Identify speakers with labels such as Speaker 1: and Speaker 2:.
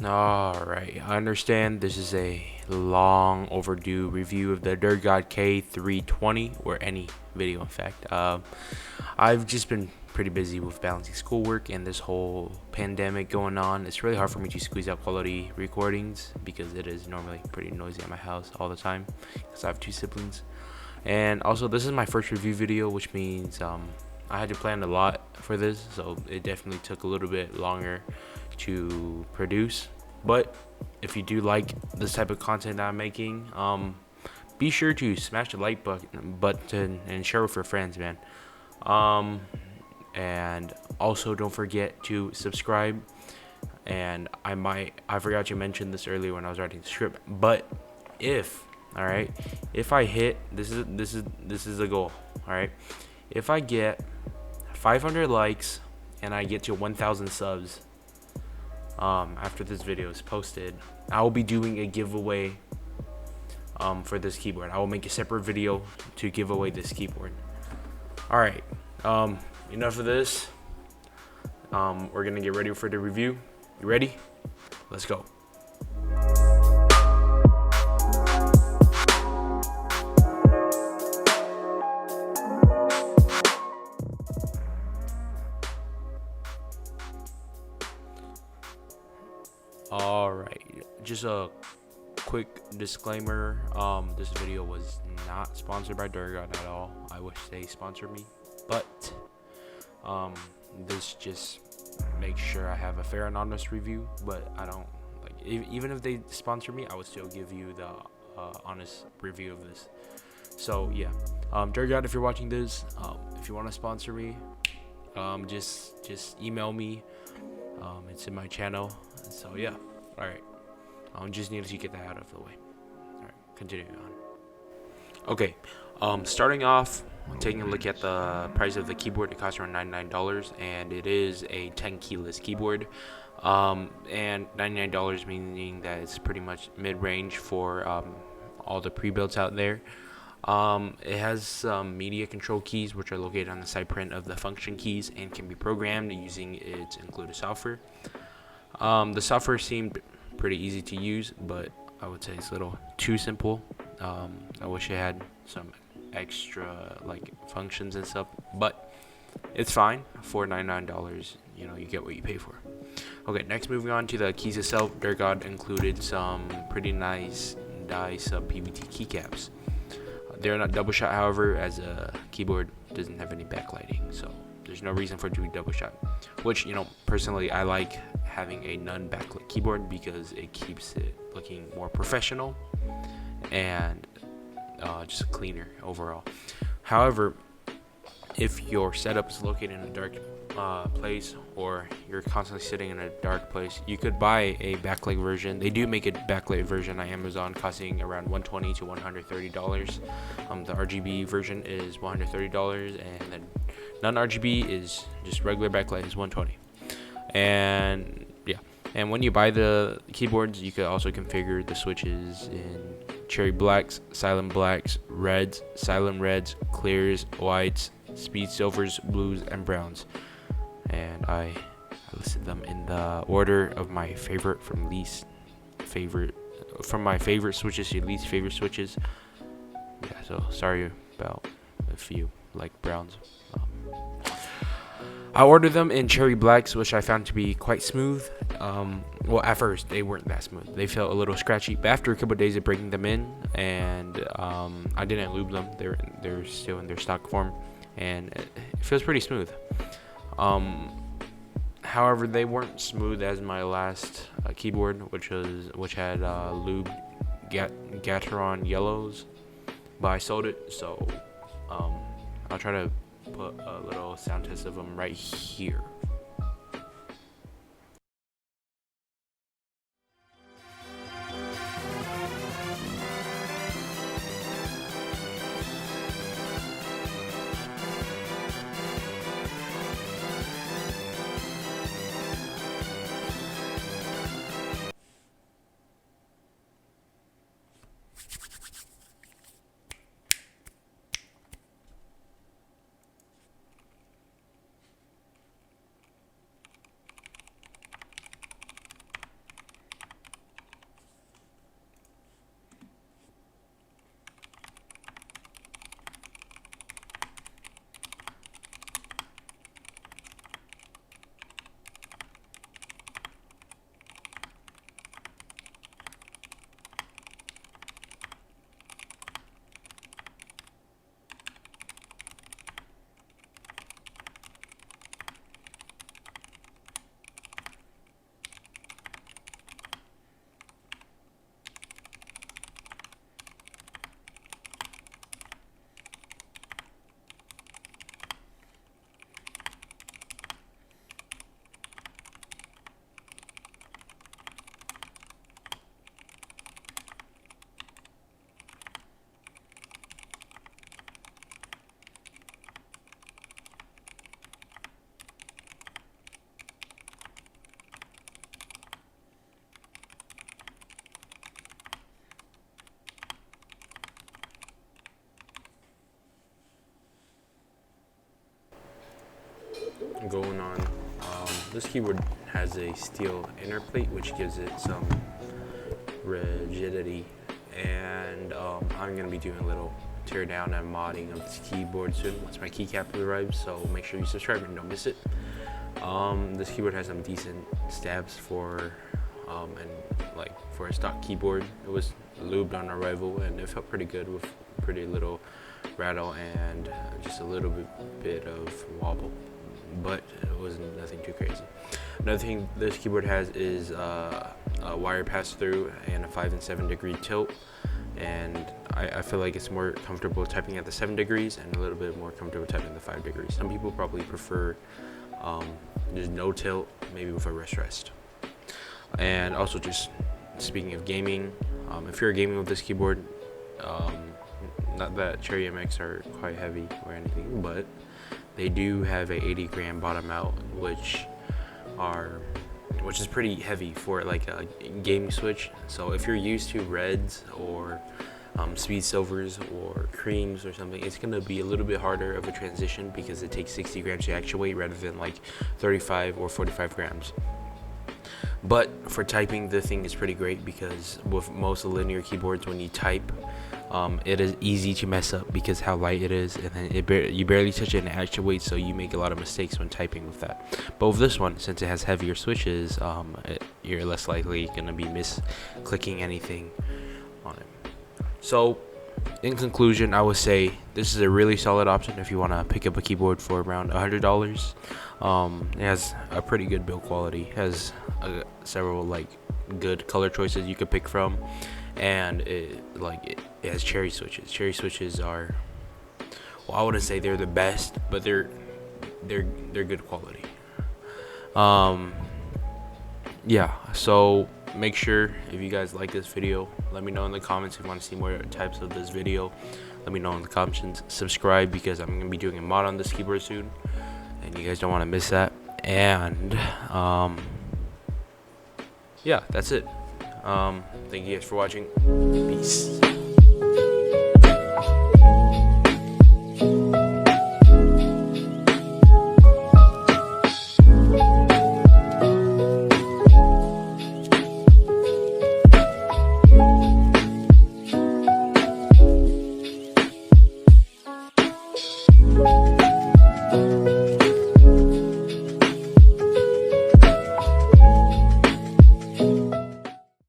Speaker 1: Alright, I understand this is a long overdue review of the DURGOD K320, or any video in fact. I've just been pretty busy with balancing schoolwork and this whole pandemic going on. It's really hard for me to squeeze out quality recordings because it is normally pretty noisy at my house all the time because I have two siblings. And also, this is my first review video, which means I had to plan a lot for this, so it definitely took a little bit longer to produce. But if you do like this type of content I'm making, be sure to smash the like button and share with your friends, man. And also don't forget to subscribe. And I forgot to mention this earlier when I was writing the script, but if I hit, this is the goal. All right, if I get 500 likes and I get to 1,000 subs after this video is posted, I will be doing a giveaway for this keyboard. I will make a separate video to give away this keyboard. All right, enough of this. We're gonna get ready for the review. You ready? Let's go. Alright, just a quick disclaimer, this video was not sponsored by DURGOD at all. I wish they sponsored me, but this just makes sure I have a fair and honest review. But I don't like, even if they sponsor me, I would still give you the honest review of this. So yeah, DURGOD, if you're watching this, if you want to sponsor me, just email me. It's in my channel. So yeah, all right. Just needed to get that out of the way. All right, continuing on. Okay, starting off, taking a look at the price of the keyboard. It costs around $99, and it is a 10 keyless keyboard. And $99 meaning that it's pretty much mid-range for all the pre-builts out there. It has some media control keys, which are located on the side print of the function keys and can be programmed using its included software. The software seemed pretty easy to use, but I would say it's a little too simple. I wish it had some extra like functions and stuff, but it's fine for $99. You know, you get what you pay for. Okay, next, moving on to the keys itself. DURGOD included some pretty nice die sub PVT keycaps. They're not double shot, however, as a keyboard doesn't have any backlighting, so there's no reason for it to be double shot, which, you know, personally I like having a non-backlit keyboard because it keeps it looking more professional and just cleaner overall. However, if your setup is located in a dark place, or you're constantly sitting in a dark place, you could buy a backlight version. They do make a backlight version on Amazon, costing around $120 to $130. The RGB version is $130, and then non-RGB is just regular backlight is $120. And yeah, and when you buy the keyboards, you could also configure the switches in cherry blacks, silent blacks, reds, silent reds, clears, whites, speed silvers, blues, and browns. And I listed them in the order of my favorite from least favorite, from my favorite switches to least favorite switches. Yeah, so sorry about if you like browns. I ordered them in cherry blacks, which I found to be quite smooth. Well, at first they weren't that smooth. They felt a little scratchy, but after a couple of days of breaking them in, and I didn't lube them. They're still in their stock form, and it feels pretty smooth. However, they weren't smooth as my last keyboard, which had lubed Gateron yellows, but I sold it, so I'll try to put a little sound test of them right here. going on. This keyboard has a steel inner plate, which gives it some rigidity, and I'm going to be doing a little tear down and modding of this keyboard soon once my keycap arrives, so make sure you subscribe and don't miss it. This keyboard has some decent stabs for for a stock keyboard. It was lubed on arrival and it felt pretty good with pretty little rattle and just a little bit of wobble, but it wasn't nothing too crazy. Another thing this keyboard has is a wire pass through and a 5 and 7 degree tilt, and I feel like it's more comfortable typing at the 7 degrees and a little bit more comfortable typing at the 5 degrees. Some people probably prefer just no tilt, maybe with a wrist rest. And also, just speaking of gaming, if you're gaming with this keyboard, not that Cherry MX are quite heavy or anything, but they do have a 80 gram bottom out, which is pretty heavy for like a gaming switch. So if you're used to reds or speed silvers or creams or something, it's going to be a little bit harder of a transition because it takes 60 grams to actuate rather than like 35 or 45 grams. But for typing, the thing is pretty great because with most linear keyboards, when you type, it is easy to mess up because how light it is, and then you barely touch it and it actuates, so you make a lot of mistakes when typing with that. But with this one, since it has heavier switches, you're less likely going to be misclicking anything on it. So in conclusion, I would say this is a really solid option if you want to pick up a keyboard for around $100. It has a pretty good build quality, has several like good color choices you could pick from, and it has cherry switches. Cherry switches are, well, I wouldn't say they're the best, but they're good quality. Yeah, so make sure if you guys like this video, let me know in the comments if you want to see more types of this video. Let me know in the comments. Subscribe because I'm going to be doing a mod on this keyboard soon, and you guys don't want to miss that. And yeah, that's it. Thank you guys for watching. Peace.